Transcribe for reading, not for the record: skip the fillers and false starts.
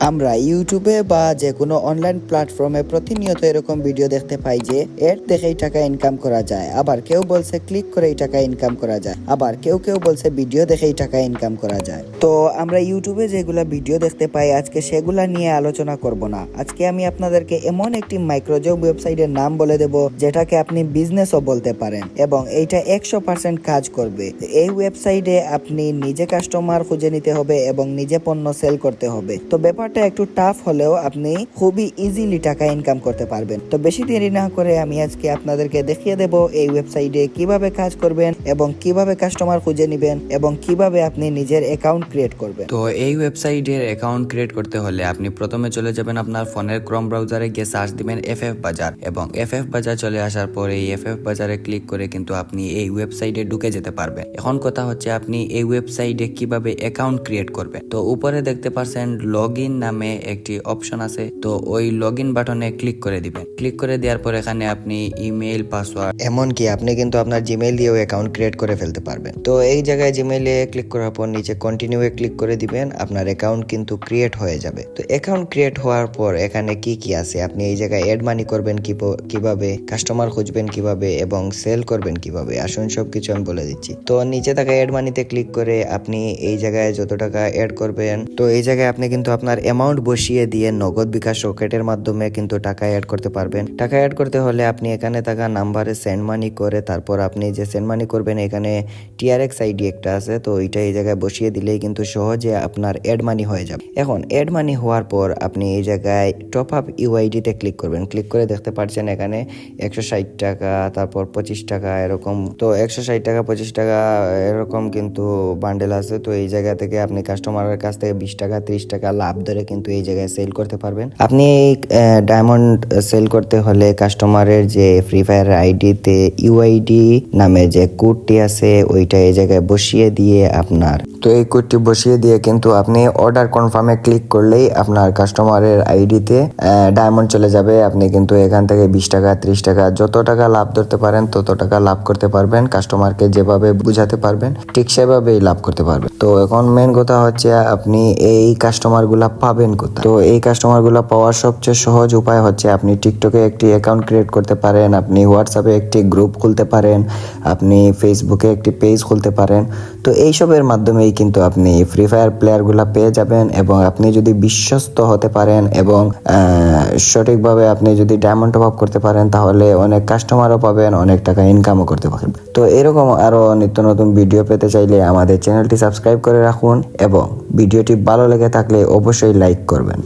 আমরা ইউটিউবে বা যে কোনো অনলাইন প্ল্যাটফর্মে প্রতিনিয়ত এরকম ভিডিও দেখতে পাই যে এড দেখেই টাকা ইনকাম করা যায়, আবার কেউ বলছে ক্লিক করেই টাকা ইনকাম করা যায়, আবার কেউ বলছে ভিডিও দেখেই টাকা ইনকাম করা যায়। তো আমরা ইউটিউবে যেগুলা ভিডিও দেখতে পাই আজকে সেগুলা নিয়ে আলোচনা করব না। আজকে আমি আপনাদেরকে এমন একটি মাইক্রোজব ওয়েবসাইটের নাম বলে দেব যেটাকে আপনি বিজনেসও বলতে পারেন এবং এইটা 100% কাজ করবে। এই ওয়েবসাইটে আপনি নিজে কাস্টমার খুঁজে নিতে হবে এবং নিজে পণ্য সেল করতে হবে। তো ব্যাপারটা একটু টাফ হলেও আপনি খুবই ইজিলি টাকা ইনকাম করতে পারবেন। তো বেশি দেরি না করে আমি আজকে আপনাদেরকে দেখিয়ে দেব এই ওয়েবসাইটে কিভাবে কাজ করবেন এবং কিভাবে কাস্টমার খুঁজে নেবেন এবং কিভাবে আপনি নিজের অ্যাকাউন্ট ক্রিয়েট করবেন। তো এই ওয়েবসাইটের অ্যাকাউন্ট ক্রিয়েট করতে হলে আপনি প্রথমে চলে যাবেন আপনার ফোনের ক্রোম ব্রাউজারে, গিয়ে সার্চ দিবেন এফএফ বাজার এবং এফএফ বাজার চলে আসার পরে এই এফএফ বাজারে ক্লিক করে কিন্তু আপনি এই ওয়েবসাইটে ঢুকে যেতে পারবেন। এখন কথা হচ্ছে আপনি এই ওয়েবসাইটে কিভাবে অ্যাকাউন্ট ক্রিয়েট করবেন। তো উপরে দেখতে পাচ্ছেন লগ ইন নামে একটি অপশন আছে, তো ওই লগ ইন বাটনে ক্লিক করে দিবেন। ক্লিক করে দেওয়ার পর এখানে আপনি ইমেইল, পাসওয়ার্ড, এমনকি আপনি কিন্তু আপনার জিমেইল দিয়েও অ্যাকাউন্ট ক্রিয়েট করে ফেলতে পারবেন। তো এই জায়গায় জিমেইলে ক্লিক করার পর নিচে কন্টিনিউ এ ক্লিক করে দিবেন, আপনার অ্যাকাউন্ট কিন্তু ক্রিয়েট হয়ে যাবে। তো অ্যাকাউন্ট ক্রিয়েট হওয়ার পর এখানে কি আছে, আপনি এই জায়গায় অ্যাড মানি করবেন কিভাবে, কাস্টমার খুঁজবেন কিভাবে এবং সেল করবেন কিভাবে, আসুন সবকিছু আমি বলে দিচ্ছি। তো নিচে থাকা অ্যাড মানিতে ক্লিক করে আপনি এই জায়গায় যত টাকা অ্যাড করবেন, তো এই জায়গায় আপনি কিন্তু আপনার অ্যামাউন্ট বসিয়ে দিয়ে নগদ বিকাশ রকেটের মাধ্যমে কিন্তু টাকা অ্যাড করতে পারবেন। টাকা অ্যাড করতে হলে আপনি এখানে থাকা নাম্বারে সেন্ড মানি করে তারপর আপনি যে সেন্ড মানি করবেন এখানে টিআরএক্স আইডি একটা আছে, তো ওইটা এই জায়গায় বসিয়ে দিলেই কিন্তু সহজে আপনার অ্যাড মানি হয়ে যাবে। এখন অ্যাড মানি হওয়ার পর আপনি এই জায়গায় টপ আপ ইউআইডিতে ক্লিক করবেন। ক্লিক করে দেখতে পাচ্ছেন এখানে 160 টাকা, তারপর 25 টাকা এরকম, তো 160 টাকা 25 টাকা এরকম কিন্তু বান্ডেল আছে। তো এই জায়গা থেকে আপনি কাস্টমারের কাছ থেকে 20 টাকা 30 টাকা লাভ ধরে কিন্তু এই জায়গায় সেল করতে পারবেন। আপনি ডায়মন্ড সেল করতে হলে কাস্টমারের যে ফ্রি ফায়ার আইডিতে ইউআইডি নামে যে কোডটি আছে ওইটা এই জায়গায় বসিয়ে দিয়ে আপনার, তো এই কোডটি বসিয়ে দিয়ে কিন্তু আপনি অর্ডার কনফার্মে ক্লিক করলেই আপনার কাস্টমারের আইডিতে ডায়মন্ড চলে যাবে। আপনি কিন্তু এখান থেকে 20 টাকা 30 টাকা যত টাকা লাভ ধরতে পারেন তত টাকা লাভ করতে পারবেন। কাস্টমারকে যেভাবে বুঝাতে পারবেন ঠিক সেভাবেই লাভ করতে পারবেন। তো এখন মেন কথা হচ্ছে আপনি এই কাস্টমার গুলা পাবেন কোথায়। তো এই কাস্টমার গুলা পাওয়ার সবচেয়ে সহজ উপায় হচ্ছে আপনি টিকটকে একটি অ্যাকাউন্ট ক্রিয়েট করতে পারেন, আপনি হোয়াটসঅ্যাপে একটি গ্রুপ খুলতে পারেন, আপনি ফেসবুকে একটি পেজ খুলতে পারেন। তো এইসবের মাধ্যমেই কিন্তু আপনি ফ্রি ফায়ার প্লেয়ার গুলা পেয়ে যাবেন এবং আপনি যদি বিশ্বস্ত হতে পারেন এবং সঠিকভাবে আপনি যদি ডায়মন্ড টপ আপ করতে পারেন তাহলে অনেক কাস্টমারও পাবেন, অনেক টাকা ইনকামও করতে পারবেন। তো এরকম আরো নিত্য নতুন ভিডিও পেতে চাইলে আমাদের চ্যানেলটি সাবস্ক্রাইব করে রাখুন এবং ভিডিওটি ভালো লেগে থাকলে অবশ্যই লাইক করবেন।